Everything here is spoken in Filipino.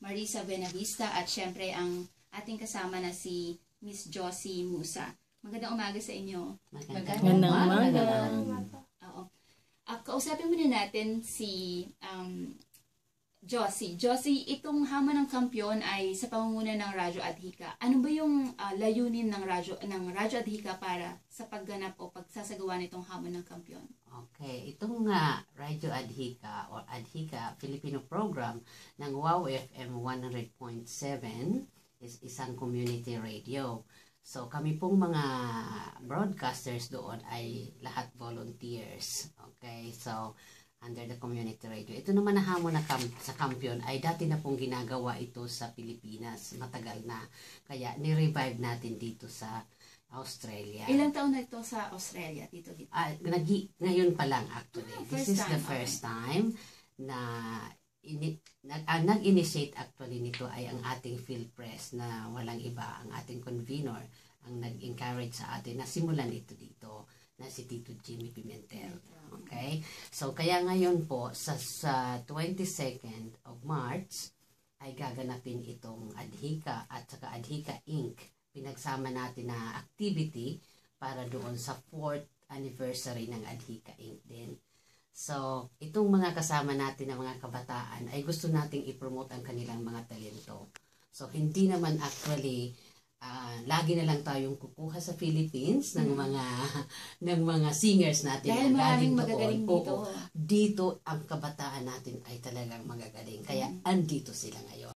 Marisa Benavista at syempre ang ating kasama na si Miss Josie Musa. Magandang umaga sa inyo. Magandang umaga. Oo. Kausapin muna natin si Josie. Josie, itong Hamon ng Kampiyon ay sa pamumuno ng Radyo Adhika. Ano ba yung layunin ng Radyo Adhika para sa pagganap o pagsasagawa nitong Hamon ng Kampiyon? Okay, itong Radyo Adhika o Adhika Filipino program ng WOW FM 100.7 is isang community radio. So kami pong mga broadcasters doon ay lahat volunteers. Okay, so under the community radio. Ito naman na Hamon na sa Kampiyon ay dati na pong ginagawa ito sa Pilipinas. Matagal na. Kaya ni-revive natin dito sa Australia. Ilang taon na ito sa Australia? Dito. Ngayon pa lang actually. This is the first time na nag-initiate actually nito ay ang ating Field Press na walang iba, ang ating convener ang nag-encourage sa atin na simulan ito dito na si Tito Jimmy Pimentel. Okay? So, kaya ngayon po, sa 22nd of March, ay gaganapin itong Adhika at saka Adhika Inc. Pinagsama natin na activity para doon sa 4th anniversary ng Adhika Inc. din. So, itong mga kasama natin na mga kabataan ay gusto nating i-promote ang kanilang mga talento. So, hindi naman actually lagi na lang tayong kukuha sa Philippines ng mga singers natin. Dahil maraming magagaling dito. Dito ang kabataan natin ay talagang magagaling. Kaya andito sila ngayon.